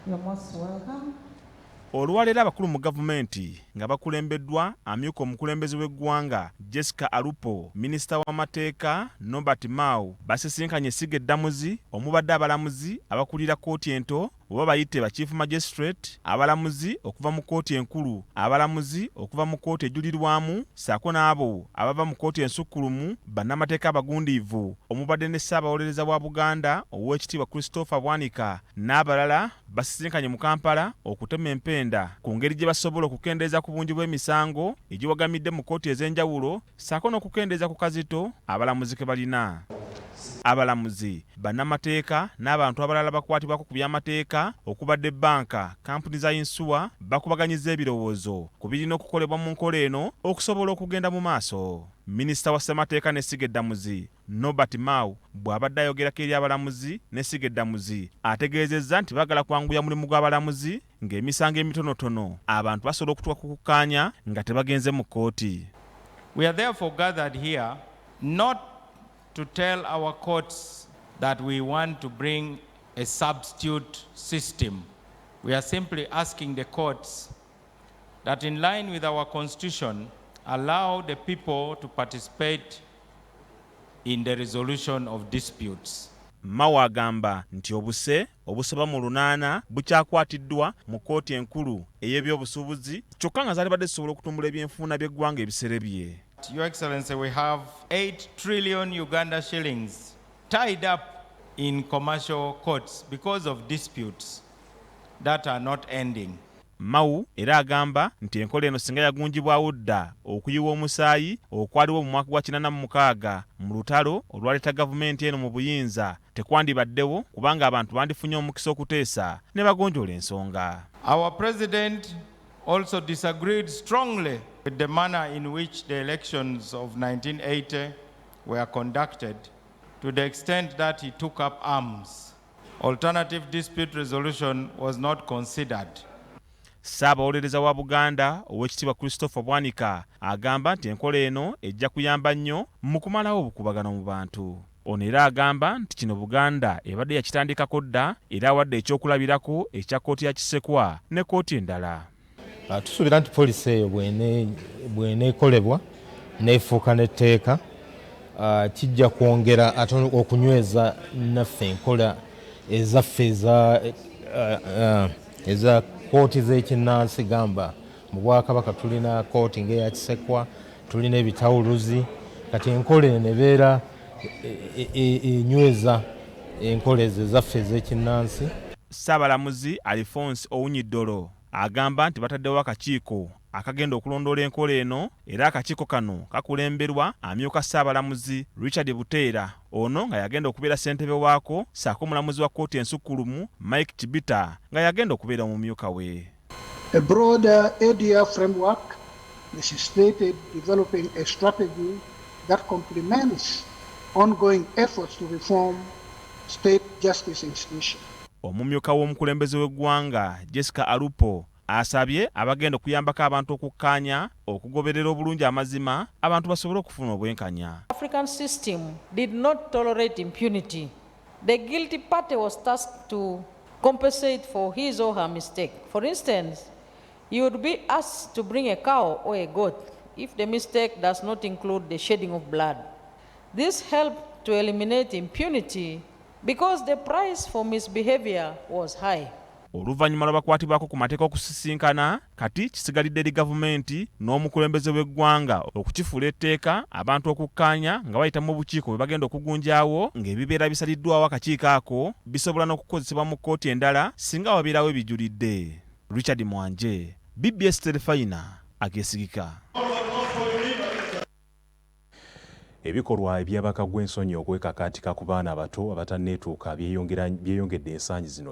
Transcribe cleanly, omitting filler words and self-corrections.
You're most welcome. Olwaleero abakulu mu gavumenti nga bakulembeddwa amyuka omukulembeze w'eggwanga Jessica Alupo, minisita w'amateeka Norbert Mao basisinkanye essiga eddamuzi omubadde abalamuzi abakulira kkooti ento oba bayite ba chief magistrate, abalamuzi okuva mu kkooti enkulu, abalamuzi okuva mu kkooti ejulirwamu, ssaako n'abo abava mu kkooti ensukkulumu, bannamateeka abagundiivu omubadde ne Ssaabawolereza wa Buganda Oweekitiibwa Christopher Bwanika n'abalala basisinkanye mu Kampala okutema empenda ku ngeri gye basobola okukendeeza ku bungi bw'emisango egiwagamidde mu kkooti ez'enjawulo, ssaako n'okukendeeza ku kazito abalamuzi ke balina. Abalamuzi, bannamateeka n'abantu abalala bakwatibwako ku by'amateeka okubadde banka, kampuni za yinsuwa bakubaganyiza ebirowoozo ku birina okukolebwa mu nkola eno okusobola okugenda mu maaso. Minisita wa ssemateeka n'essiga eddamuzi Norbert Mao bw'abadde ayogerako eri abalamuzi n'essiga eddamuzi ategeezezza nti baagala kwanguya mulimu gw'abalamuzi ng'emisango emitonotono abantu basobola okutuuka ku kukkaanya nga tebagenze mu kkooti. We are therefore gathered here not to tell our courts that we want to bring a substitute system. We are simply asking the courts that in line with our constitution, allow the people to participate in the resolution of disputes. Mao agamba nti obuse obusoba mu 8 bukyakwatiddwa mu kkooti enkulu ey'ebyobusuubuzi kyokka nga zaalibadde zisobola okutumbula ebyenfuna by'eggwanga ebisere bye. Your Excellency, we have 8 trillion Uganda shillings tied up in commercial courts because of disputes that are not ending. Mao era agamba nti enkola eno singa yagunjibwawo dda okuyiwa omusaayi okwaliwo mu mwaka gwa 1986 mu lutalo olwaleeta gavumenti eno mu buyinza tekwandibaddewo kubanga abantu bandifunye omukisa okuteesa ne bagonjoola ensonga. Our President also disagreed strongly with the manner in which the elections of 1980 were conducted, to the extent that he took up arms. Alternative dispute resolution was not considered. Ssaabawolereza wa Buganda Oweekitiibwa Christopher Bwanika agamba nti enkola eno ejja kuyamba nnyo mu kumalawo obukubagano mu bantu. Ono era agamba nti kino Buganda ebadde yakitandikako dda era awadde ekyokulabirako ekya kkooti ya Kisekwa ne kkooti endala. Tusuubira nti poliisi eyo bw'eneekolebwa n'efuuka n'etteeka kijja kwongera ate okunyweza naffe enkola ezaffe eza kkooti z'ekinnansi. Gamba mu Bwakabaka tulina kkooti ng'eya Kisekwa, tulina ebitawuluzi, kati enkola eno ebeera enyweza enkola ezo ezaffe ez'ekinnansi. Ssaabalamuzi Alphonse Owunyiddolo agamba nti bataddewo akakiiko akagenda okulondoola enkola eno era akakiiko kano kakulemberwa amyuka Ssaabalamuzi Richard Buteera, ono nga yagenda okubeera ssentebe waako, ssaako omulamuzi wa kkooti ensukkulumu Mike Chibita nga yagenda okubeera omumyuka we. A broader ADR framework necessitated developing a strategy that complements ongoing efforts to reform state justice institutions. Omumyuka w'omukulembeze w'eggwanga Jessica Alupo asabye abagenda okuyambako abantu okukkaanya okugoberera obulungi amazima abantu basobole okufuna obwenkanya. African system did not tolerate impunity. The guilty party was tasked to compensate for his or her mistake. For instance, you would be asked to bring a cow or a goat if the mistake does not include the shedding of blood. This helped to eliminate impunity because the price for misbehavior was high. Oluvannyuma lw'abakwatibwako ku mateeka okusisinkana, kati kisigalidde eri gavumenti n'omukulembeze w'eggwanga okukifuula etteeka abantu okukkaanya nga bayita mu bukiiko bwe bagenda okugunjaawo ng'ebibeera bisaliddwawo akakiiko ako bisobola n'okukozesebwa mu kkooti endala singa wabeerawo ebijulidde. Richard Mwanje, BBS Terefayina, ageesigika. Ebikolwa eby'abaka gw'ensonyi okwekakaatika ku baana abato abatanneetuuka byeyongedde ensangi zino.